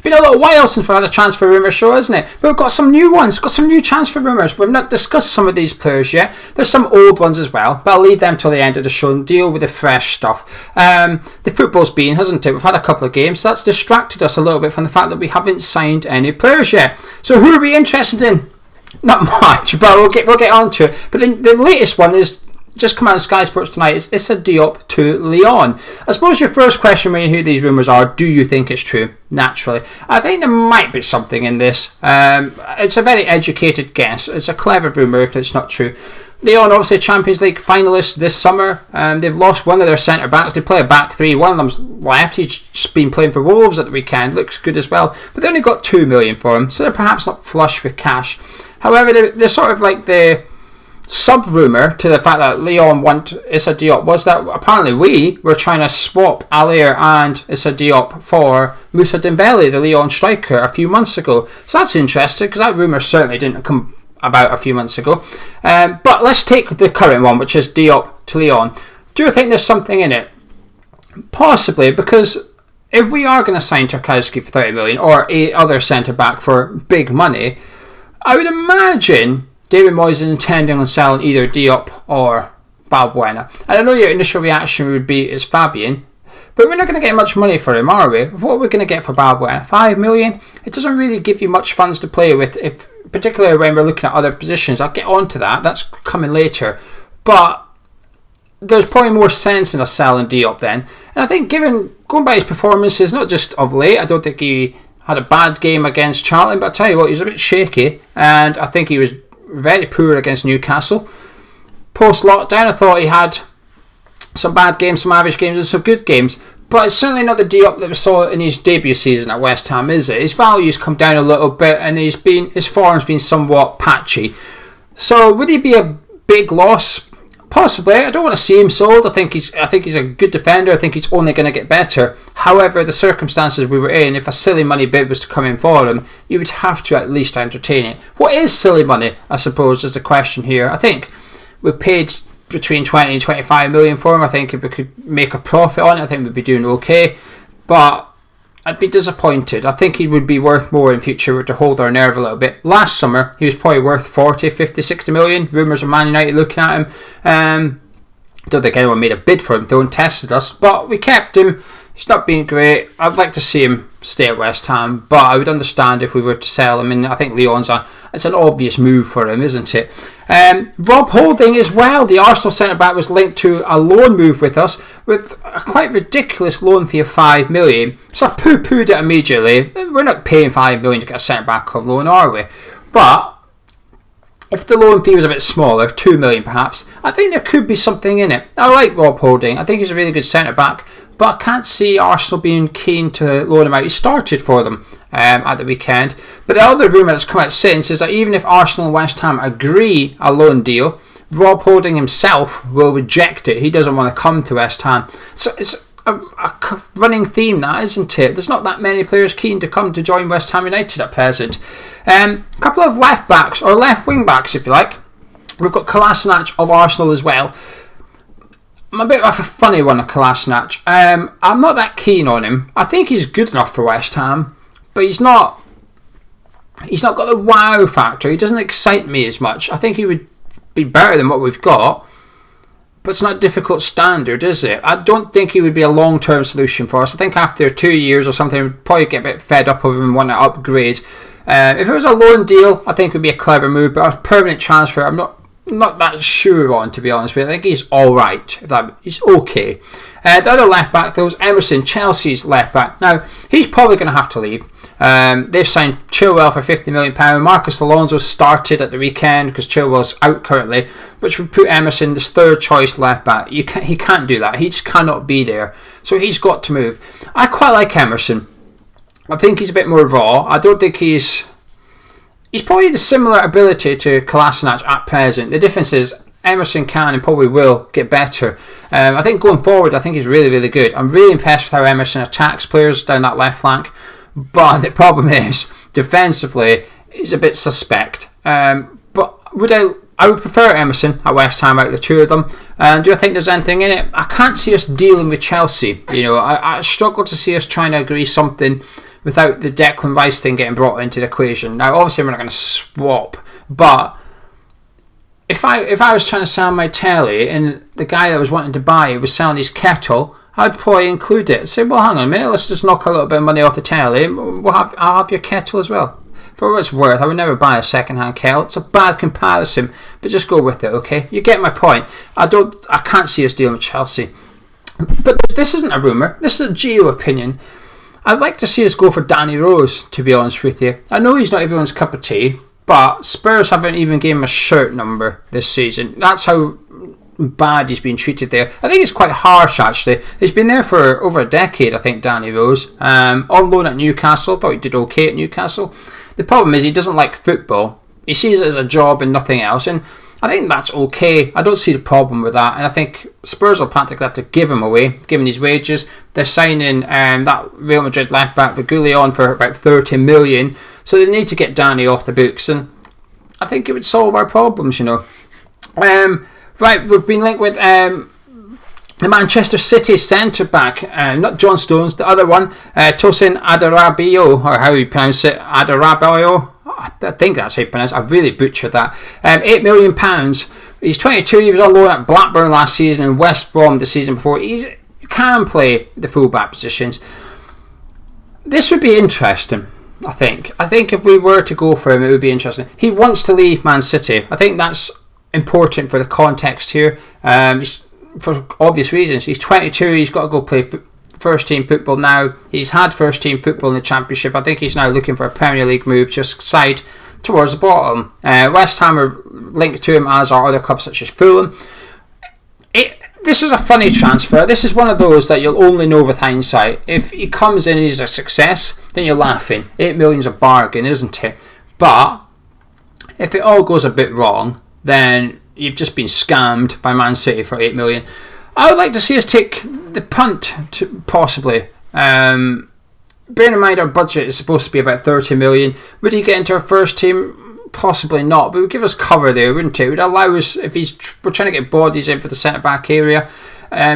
Been a little while since we've had a transfer rumour show, isn't it? But we've got some new ones, got some new transfer rumours. We've not discussed some of these players yet. There's some old ones as well, but I'll leave them till the end of the show and deal with the fresh stuff. The football's been, hasn't it? We've had a couple of games, so that's distracted us a little bit from the fact that we haven't signed any players yet. So who are we interested in? Not much, but we'll get on to it. But the latest one is just come out on Sky Sports tonight. It's Issa Diop to Lyon. I suppose your first question when you hear these rumours are, do you think it's true? Naturally. I think there might be something in this. It's a very educated guess. It's a clever rumour if it's not true. Lyon, obviously Champions League finalists this summer. They've lost one of their centre-backs. They play a back three. One of them's left. He's just been playing for Wolves at the weekend. Looks good as well. But they only got 2 million for him, so they're perhaps not flush with cash. However, they're sort of like the sub-rumour to the fact that Lyon want Issa Diop was that apparently we were trying to swap Allaire and Issa Diop for Moussa Dembele, the Lyon striker, a few months ago. So that's interesting because that rumour certainly didn't come about a few months ago. But let's take the current one, which is Diop to Lyon. Do you think there's something in it? Possibly, because if we are going to sign Tawkowski for 30 million or a other centre-back for big money, I would imagine David Moyes is intending on selling either Diop or Balbuena. And I know your initial reaction would be it's Fabian, but we're not going to get much money for him, are we? What are we going to get for Balbuena? 5 million? It doesn't really give you much funds to play with, if particularly when we're looking at other positions. I'll get on to that. That's coming later. But there's probably more sense in us selling Diop then. And I think going by his performances, not just of late, I don't think he had a bad game against Charlton, but I'll tell you what, he was a bit shaky, and I think he was very poor against Newcastle. Post-lockdown, I thought he had some bad games, some average games and some good games, but it's certainly not the Diop that we saw in his debut season at West Ham, is it? His value's come down a little bit and his form's been somewhat patchy. So would he be a big loss? Possibly. I don't want to see him sold. I think he's a good defender. I think he's only going to get better. However, the circumstances we were in, if a silly money bid was to come in for him, you would have to at least entertain it. What is silly money, I suppose, is the question here. I think we paid between 20 and 25 million for him. I think if we could make a profit on it, I think we'd be doing okay. But I'd be disappointed. I think he would be worth more in future to hold our nerve a little bit. Last summer, he was probably worth 40, 50, 60 million. Rumours of Man United looking at him. Don't think anyone made a bid for him, though, and tested us. But we kept him. He's not been great. I'd like to see him stay at West Ham, but I would understand if we were to sell him. And I think Lyon's it's an obvious move for him, isn't it? Rob Holding as well, the Arsenal centre-back, was linked to a loan move with us with a quite ridiculous loan fee of 5 million. So I poo-pooed it immediately. We're not paying 5 million to get a centre-back on loan, are we? But if the loan fee was a bit smaller, 2 million perhaps, I think there could be something in it. I like Rob Holding. I think he's a really good centre-back, but I can't see Arsenal being keen to loan him out. He started for them at the weekend. But the other rumour that's come out since is that even if Arsenal and West Ham agree a loan deal, Rob Holding himself will reject it. He doesn't want to come to West Ham. So it's a running theme, that, isn't it? There's not that many players keen to come to join West Ham United at present. A couple of left backs, or left wing backs if you like. We've got Kolasinac of Arsenal as well. I'm a bit of a funny one of Kolasinac. I'm not that keen on him. I think he's good enough for West Ham, but he's not got the wow factor. He doesn't excite me as much. I think he would be better than what we've got, but it's not a difficult standard, is it? I don't think he would be a long-term solution for us. I think after 2 years or something, we'd probably get a bit fed up of him and want to upgrade. If it was a loan deal, I think it would be a clever move, but a permanent transfer, I'm not that sure on, to be honest with you. I think he's alright. He's okay. The other left back, though, was Emerson, Chelsea's left back. Now, he's probably going to have to leave. They've signed Chilwell for £50 million. Marcus Alonso started at the weekend because Chilwell's out currently, which would put Emerson as third choice left back. He can't do that. He just cannot be there. So he's got to move. I quite like Emerson. I think he's a bit more raw. I don't think he's probably the similar ability to Kolasinac at present. The difference is Emerson can and probably will get better. I think going forward, I think he's really, really good. I'm really impressed with how Emerson attacks players down that left flank. But the problem is, defensively, he's a bit suspect. But I would prefer Emerson at West Ham out of the two of them. And do I think there's anything in it? I can't see us dealing with Chelsea. I struggle to see us trying to agree something without the Declan Rice thing getting brought into the equation. Now, obviously, we're not going to swap, but if I was trying to sell my telly and the guy that was wanting to buy it was selling his kettle, I'd probably include it. Say, well, hang on a minute, let's just knock a little bit of money off the telly. I'll have your kettle as well. For what it's worth, I would never buy a second-hand kettle. It's a bad comparison, but just go with it, okay? You get my point. I can't see us dealing with Chelsea. But this isn't a rumour. This is a geo opinion. I'd like to see us go for Danny Rose, to be honest with you. I know he's not everyone's cup of tea, but Spurs haven't even given him a shirt number this season. That's how bad he's been treated there. I think it's quite harsh, actually. He's been there for over a decade, I think, Danny Rose. On loan at Newcastle. Thought he did okay at Newcastle. The problem is he doesn't like football. He sees it as a job and nothing else, and I think that's okay. I don't see the problem with that, and I think Spurs will practically have to give him away, given his wages. They're signing that Real Madrid left back Lyon for about 30 million, so they need to get Danny off the books, and I think it would solve our problems, you know. Right, we've been linked with the Manchester City centre-back, not John Stones, the other one, Tosin Adarabioyo, or how you pronounce it, Adarabioyo. I think that's how you pronounce it. I really butchered that. £8 million. He's 22. He was on loan at Blackburn last season and West Brom the season before. He can play the full-back positions. This would be interesting, I think. I think if we were to go for him, it would be interesting. He wants to leave Man City. I think that's important for the context here. For obvious reasons. He's 22, he's got to go play first team football now. He's had first team football in the Championship. I think he's now looking for a Premier League move, just side towards the bottom. West Ham are linked to him, as are other clubs such as Fulham. This is a funny transfer. This is one of those that you'll only know with hindsight. If he comes in and he's a success, then you're laughing. 8 million's a bargain, isn't it? But if it all goes a bit wrong, then you've just been scammed by Man City for 8 million. I would like to see us take the punt, possibly. Bearing in mind our budget is supposed to be about 30 million. Would he get into our first team? Possibly not, but it would give us cover there, wouldn't it? It would allow us, if we're trying to get bodies in for the centre-back area.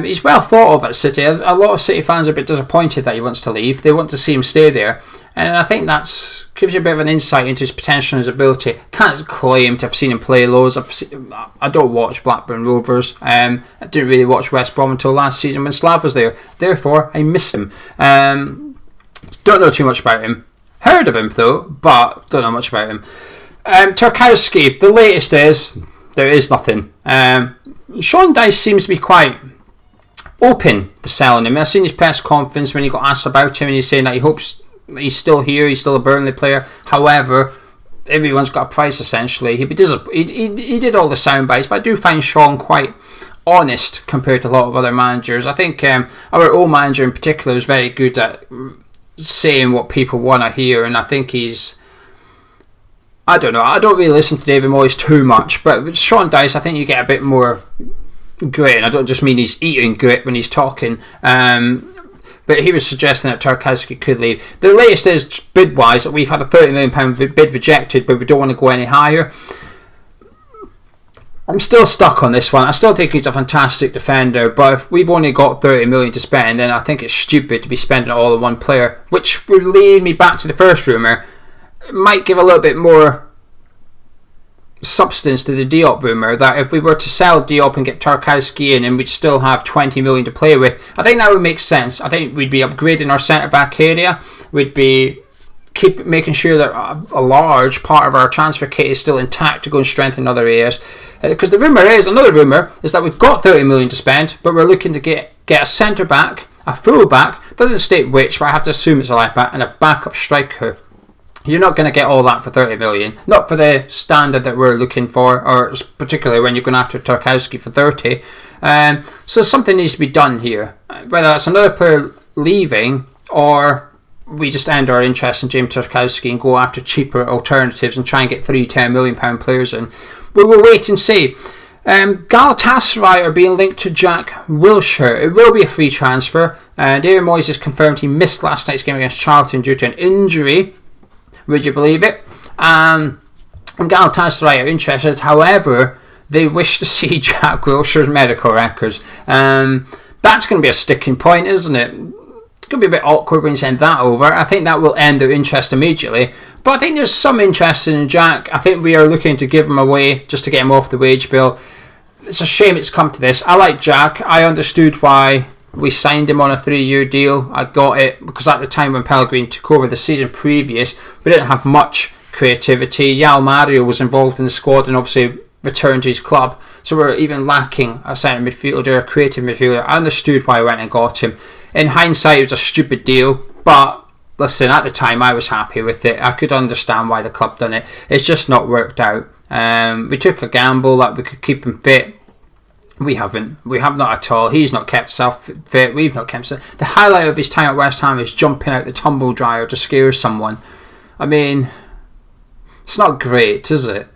He's well thought of at City. A lot of City fans are a bit disappointed that he wants to leave. They want to see him stay there. And I think that gives you a bit of an insight into his potential and his ability. Can't claim to have seen him play loads. I don't watch Blackburn Rovers. I didn't really watch West Brom until last season when Slav was there. Therefore, I missed him. Don't know too much about him. Heard of him though, but don't know much about him. Tawkowski, the latest is there is nothing. Sean Dyche seems to be quite open to selling him. I've seen his press conference when he got asked about him and he's saying that he hopes he's still here, he's still a Burnley player. However, everyone's got a price essentially. He did all the sound bites, but I do find Sean quite honest compared to a lot of other managers. I think our old manager in particular is very good at saying what people want to hear, and I think he's... I don't know, I don't really listen to David Moyes too much, but with Sean Dyche, I think you get a bit more grit, and I don't just mean he's eating grit when he's talking. But he was suggesting that Tawkowski could leave. The latest is, bid-wise, that we've had a £30 million bid rejected, but we don't want to go any higher. I'm still stuck on this one. I still think he's a fantastic defender, but if we've only got 30 million to spend, then I think it's stupid to be spending it all on one player, which would lead me back to the first rumour. It might give a little bit more substance to the Diop rumour, that if we were to sell Diop and get Tawkowski in and we'd still have 20 million to play with, I think that would make sense. I think we'd be upgrading our centre-back area. We'd be making sure that a large part of our transfer kit is still intact to go and strengthen other areas. Because another rumour is that we've got 30 million to spend, but we're looking to get a centre-back, a full-back, doesn't state which, but I have to assume it's a left-back, and a backup striker. You're not going to get all that for 30 million. Not for the standard that we're looking for, or particularly when you're going after Tawkowski for 30. So something needs to be done here. Whether that's another player leaving, or we just end our interest in James Tawkowski and go after cheaper alternatives and try and get 3 £10 million players in. We will wait and see. Galatasaray are being linked to Jack Wilshere. It will be a free transfer. David Moyes has confirmed he missed last night's game against Charlton due to an injury. Would you believe it? And Galatasaray are interested. However, they wish to see Jack Wilshere's medical records. That's going to be a sticking point, isn't it? going to be a bit awkward when you send that over. I think that will end their interest immediately. But I think there's some interest in Jack. I think we are looking to give him away just to get him off the wage bill. It's a shame it's come to this. I like Jack. I understood why we signed him on a 3-year deal. I got it because at the time when Pellegrini took over the season previous, we didn't have much creativity. Yao Mario was involved in the squad and obviously returned to his club. So we're even lacking a centre midfielder, a creative midfielder. I understood why I went and got him. In hindsight, it was a stupid deal. But listen, at the time, I was happy with it. I could understand why the club done it. It's just not worked out. We took a gamble that we could keep him fit. We haven't. We have not at all. He's not kept himself fit. We've not kept himself. The highlight of his time at West Ham is jumping out the tumble dryer to scare someone. I mean, it's not great, is it?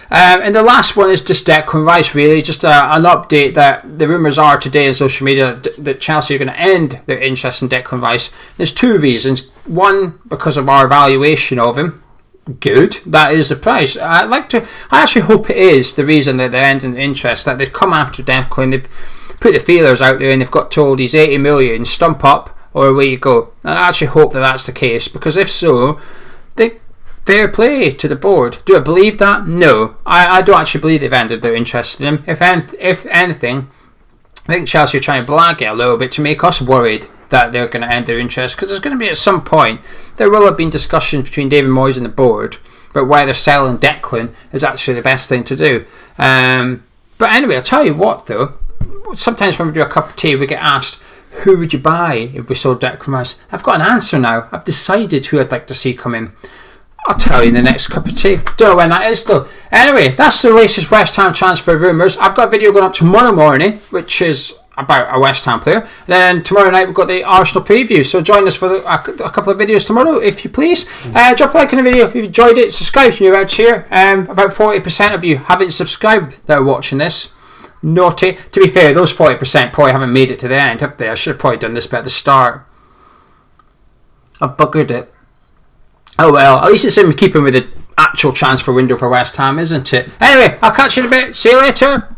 And the last one is just Declan Rice, really. Just an update that the rumours are today on social media that Chelsea are going to end their interest in Declan Rice. There's 2 reasons. One, because of our evaluation of him. Good. That is the price. I actually hope it is the reason that they're ending the interest, that they've come after Declan, they've put the feelers out there and they've got told he's 80 million, stump up or away you go. And I actually hope that that's the case, because if so, fair play to the board. Do I believe that? No. I don't actually believe they've ended their interest in him. If anything, I think Chelsea are trying to blag it a little bit to make us worried that they're going to end their interest, because there's going to be at some point, there will have been discussions between David Moyes and the board about whether selling Declan is actually the best thing to do. But anyway, I'll tell you what though, sometimes when we do a cup of tea we get asked, who would you buy if we sold Declan Rice? I've got an answer now. I've decided who I'd like to see come in. I'll tell you in the next cup of tea. Don't know when that is though. Anyway, that's the latest West Ham transfer rumours. I've got a video going up tomorrow morning, which is about a West Ham player. Then tomorrow night we've got the Arsenal preview. So join us for a couple of videos tomorrow, if you please. Drop a like on the video if you've enjoyed it. Subscribe if you're out here. About 40% of you haven't subscribed that are watching this. Naughty. To be fair, those 40% probably haven't made it to the end up there. I should have probably done this bit at the start. I've buggered it. Oh well, at least it's in keeping with the actual transfer window for West Ham, isn't it? Anyway, I'll catch you in a bit. See you later.